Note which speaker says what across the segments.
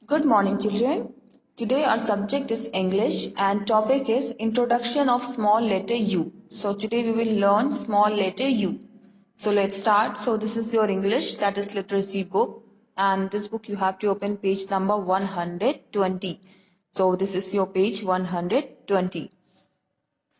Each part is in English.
Speaker 1: Good morning, children. Today our subject is English and topic is Introduction of Small Letter U. So today we will learn small letter U. So let's start. So this is your English, that is literacy book, and this book you have to open page number 120. So this is your page 120.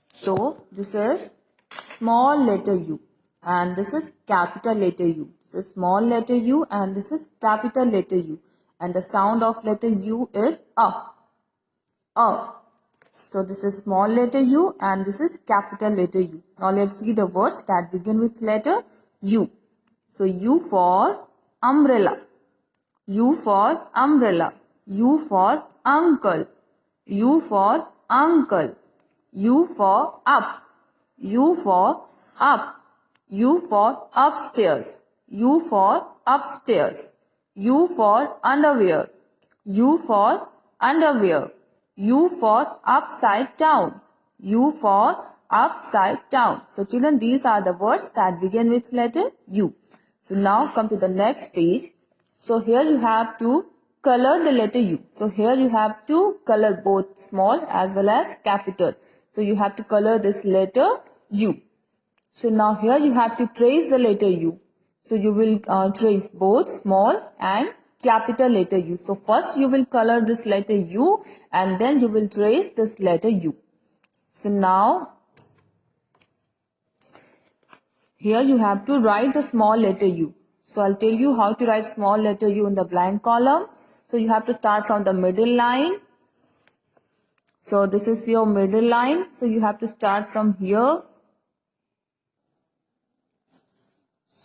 Speaker 1: So this is small letter U and this is capital letter U. This is small letter U and this is capital letter U. And the sound of letter U is A. A. So this is small letter U and this is capital letter U. Now let's see the words that begin with letter U. So U for umbrella. U for umbrella. U for uncle. U for uncle. U for up. U for up. U for upstairs. U for upstairs. U for underwear. U for underwear. U for upside down. U for upside down. So children, these are the words that begin with letter U. So now come to the next page. So here you have to color the letter U. So here you have to color both small as well as capital. So you have to color this letter U. So now here you have to trace the letter U. So you will trace both small and capital letter U. So first you will color this letter U and then you will trace this letter U. So now here you have to write the small letter U. So I'll tell you how to write small letter U in the blank column. So you have to start from the middle line. So this is your middle line. So you have to start from here.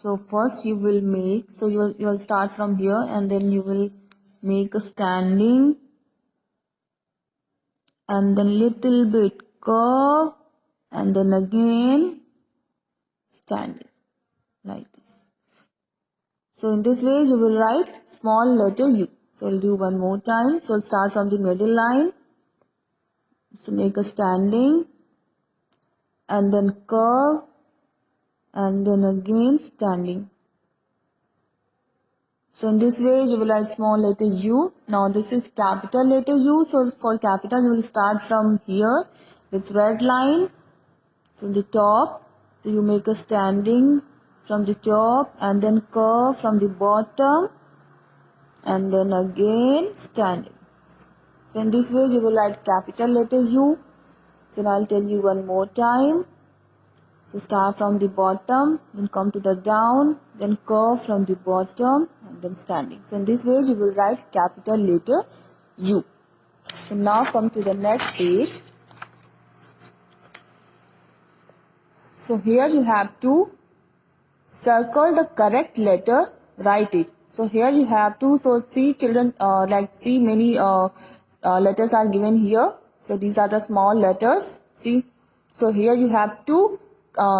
Speaker 1: So first you will make, so you will start from here and then you will make a standing and then little bit curve and then again standing like this. So in this way you will write small letter U. So I'll do one more time. So I'll start from the middle line. So make a standing and then curve and then again standing. So in this way you will write small letter U. Now this is capital letter U. So for capital you will start from here, this red line from the top. So you make a standing from the top and then curve from the bottom and then again standing. So in this way you will write capital letter U. So now I'll tell you one more time. So start from the bottom, then come to the down, then curve from the bottom and then standing. So in this way you will write capital letter U. So now come to the next page. So here you have to circle the correct letter, write it. So here you have to, so see children, see many letters are given here. So these are the small letters, see. So here you have to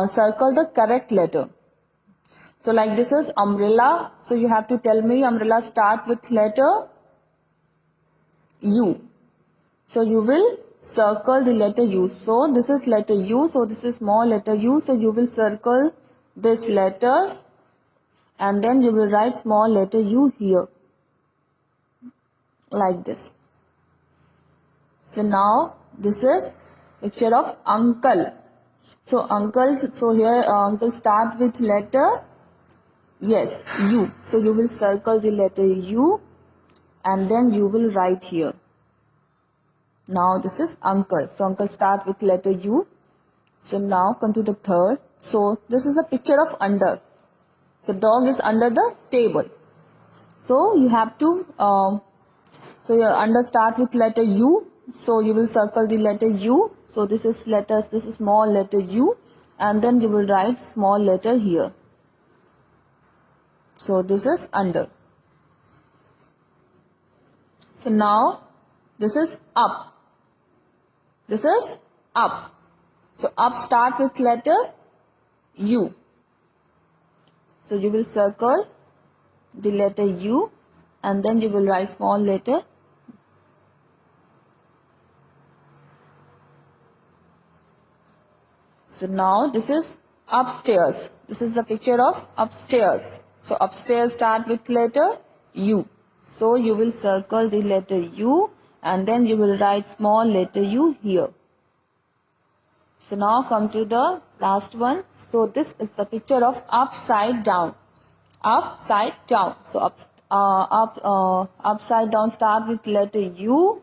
Speaker 1: circle the correct letter. So like this is umbrella. So you have to tell me umbrella start with letter U. So you will circle the letter U. So this is letter U. So this is small letter U. So you will circle this letter and then you will write small letter U here. Like this. So now this is picture of uncle. So uncle, so here uncle start with letter, yes, U. So you will circle the letter U and then you will write here. Now this is uncle. So uncle start with letter U. So now come to the third. So this is a picture of under. The dog is under the table. So you have to, so your under start with letter U. So you will circle the letter U. So this is letters, this is small letter U. And then you will write small letter here. So this is under. So now this is up. This is up. So up start with letter U. So you will circle the letter U and then you will write small letter. So now this is upstairs. This is the picture of upstairs. So upstairs start with letter U. So you will circle the letter U and then you will write small letter U here. So now come to the last one. So this is the picture of upside down. Upside down. So upside down start with letter U.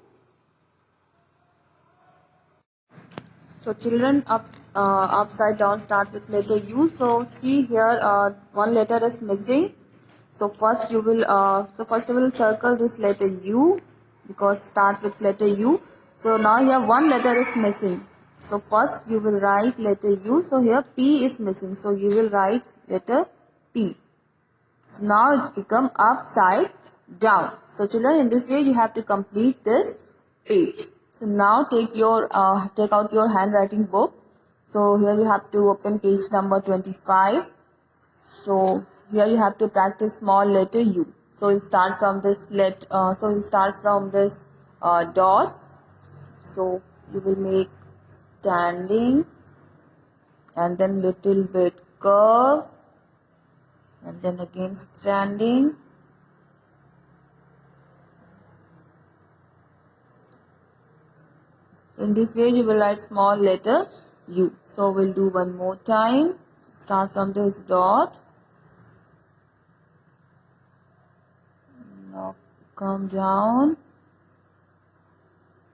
Speaker 1: So children, upside down start with letter U. So see here, one letter is missing. So first you will circle this letter U because start with letter U. So now here one letter is missing. So first you will write letter U. So here P is missing. So you will write letter P. So now it's become upside down. So children, in this way you have to complete this page. So now take out your handwriting book. So here you have to open page number 25. So here you have to practice small letter U. So you start from this dot. So you will make standing and then little bit curve and then again standing. So in this way you will write small letter U. So we'll do one more time. Start from this dot. Now come down.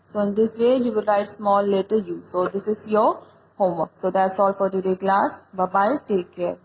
Speaker 1: So in this way you will write small letter U. So this is your homework. So that's all for today class. Bye bye. Take care.